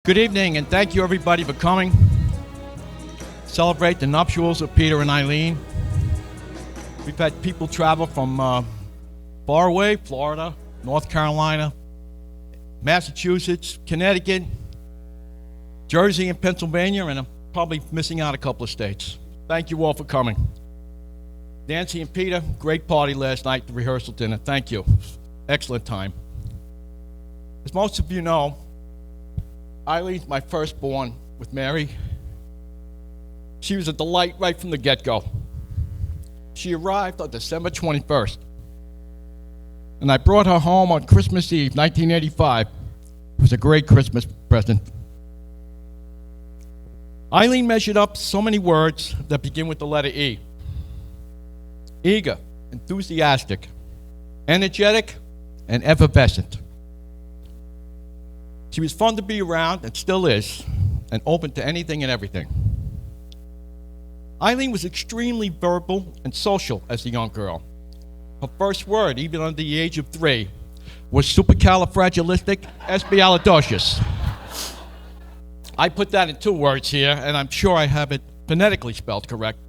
Good evening, and thank you everybody for coming. Celebrate the nuptials of Peter and Eileen. We've had people travel from far away, Florida, North Carolina, Massachusetts, Connecticut, Jersey, and Pennsylvania, and I'm probably missing out a couple of states. Thank you all for coming. Nancy and Peter, great party last night, the rehearsal dinner. Thank you. Excellent time. As most of you know, Eileen's my firstborn with Mary. She was a delight right from the get-go. She arrived on December 21st, and I brought her home on Christmas Eve, 1985. It was a great Christmas present. Eileen measured up so many words that begin with the letter E. Eager, enthusiastic, energetic, and effervescent. She was fun to be around, and still is, and open to anything and everything. Eileen was extremely verbal and social as a young girl. Her first word, even under the age of 3, was supercalifragilisticexpialidocious. I put that in 2 words here, and I'm sure I have it phonetically spelled correct.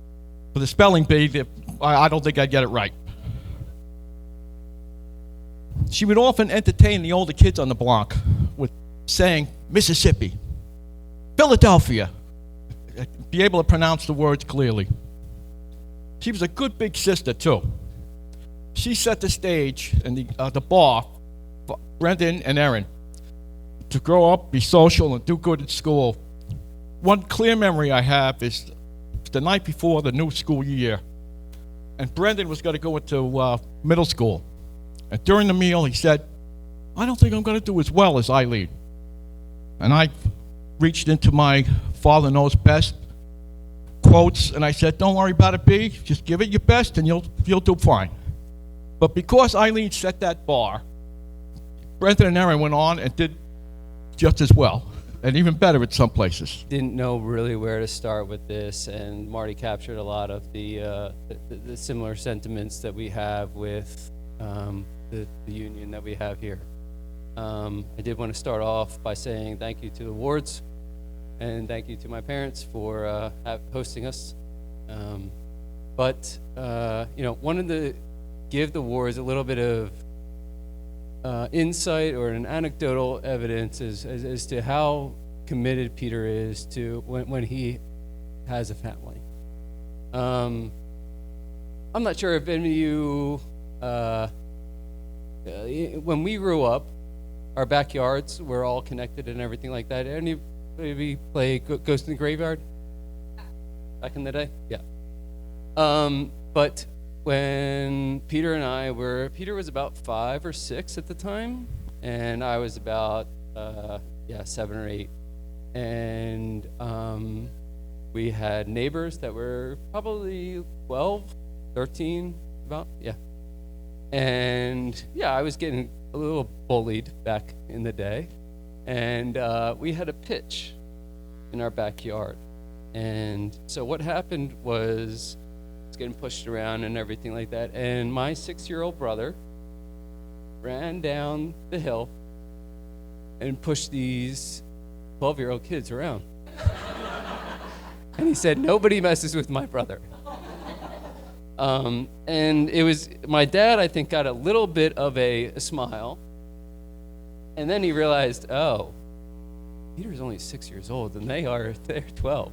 For the spelling bee, I don't think I'd get it right. She would often entertain the older kids on the block with saying Mississippi, Philadelphia, be able to pronounce the words clearly. She was a good big sister too. She set the stage and the bar for Brendan and Erin to grow up, be social, and do good at school. One clear memory I have is the night before the new school year, and Brendan was going to go into middle school. And during the meal, he said, "I don't think I'm going to do as well as Eileen." And I reached into my father knows best quotes, and I said, "Don't worry about it, B. Just give it your best, and you'll do fine." But because Eileen set that bar, Brendan and Erin went on and did just as well, and even better at some places. Didn't know really where to start with this, and Marty captured a lot of the similar sentiments that we have with the union that we have here. I did want to start off by saying thank you to the wards, and thank you to my parents for hosting us. Wanted to give the wards a little bit of insight or an anecdotal evidence as to how committed Peter is to when he has a family. I'm not sure if any of you, when we grew up, our backyards were all connected and everything like that. Anybody play Ghost in the Graveyard back in the day? Yeah. But when Peter was about 5 or 6 at the time, and I was about 7 or 8. And we had neighbors that were probably 12, 13, about, yeah. And yeah, I was getting a little bullied back in the day. And we had a pitch in our backyard. And so what happened was, it's getting pushed around and everything like that. And my 6-year-old brother ran down the hill and pushed these 12-year-old kids around. And he said, "Nobody messes with my brother." And it was, my dad, I think, got a little bit of a smile. And then he realized, oh, Peter's only 6 years old, and they're 12.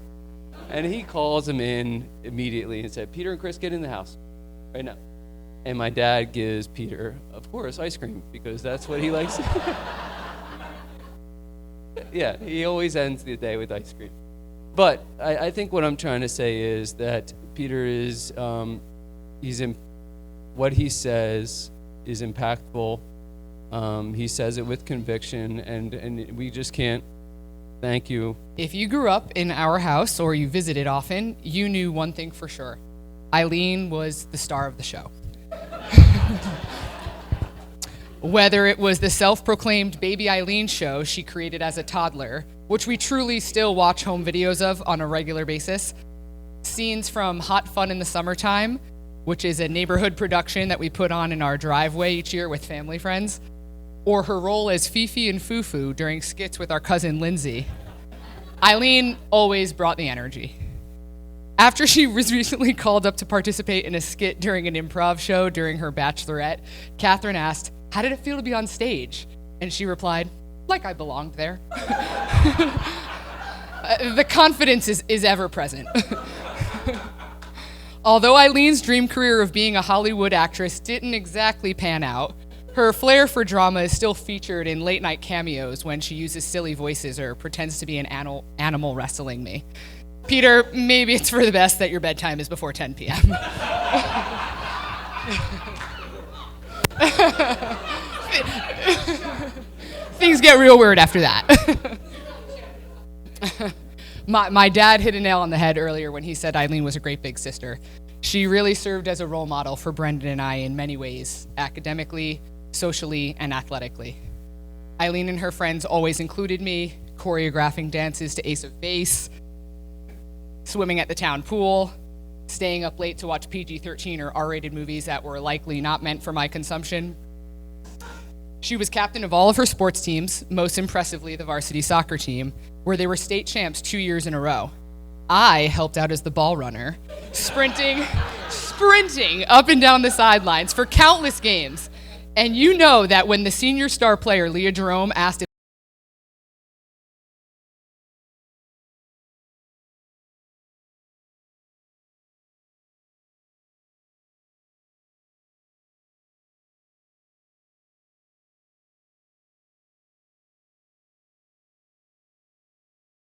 And he calls him in immediately and said, "Peter and Chris, get in the house right now." And my dad gives Peter, of course, ice cream, because that's what he likes. Yeah, he always ends the day with ice cream. But I think what I'm trying to say is that Peter is, what he says is impactful. He says it with conviction, and we just can't thank you. If you grew up in our house or you visited often, you knew one thing for sure. Eileen was the star of the show. Whether it was the self-proclaimed Baby Eileen show she created as a toddler, which we truly still watch home videos of on a regular basis, scenes from Hot Fun in the Summertime, which is a neighborhood production that we put on in our driveway each year with family friends, or her role as Fifi and Fufu during skits with our cousin Lindsay, Eileen always brought the energy. After she was recently called up to participate in a skit during an improv show during her bachelorette, Catherine asked, "How did it feel to be on stage?" And she replied, "Like I belonged there." The confidence is ever present. Although Eileen's dream career of being a Hollywood actress didn't exactly pan out, her flair for drama is still featured in late-night cameos when she uses silly voices or pretends to be an animal wrestling me. Peter, maybe it's for the best that your bedtime is before 10 p.m. Things get real weird after that. My dad hit a nail on the head earlier when he said Eileen was a great big sister. She really served as a role model for Brendan and I in many ways, academically, socially, and athletically. Eileen and her friends always included me, choreographing dances to Ace of Base, swimming at the town pool, staying up late to watch PG-13 or R-rated movies that were likely not meant for my consumption. She was captain of all of her sports teams, most impressively the varsity soccer team, where they were state champs 2 years in a row. I helped out as the ball runner, sprinting up and down the sidelines for countless games. And you know that when the senior star player, Leah Jerome, asked if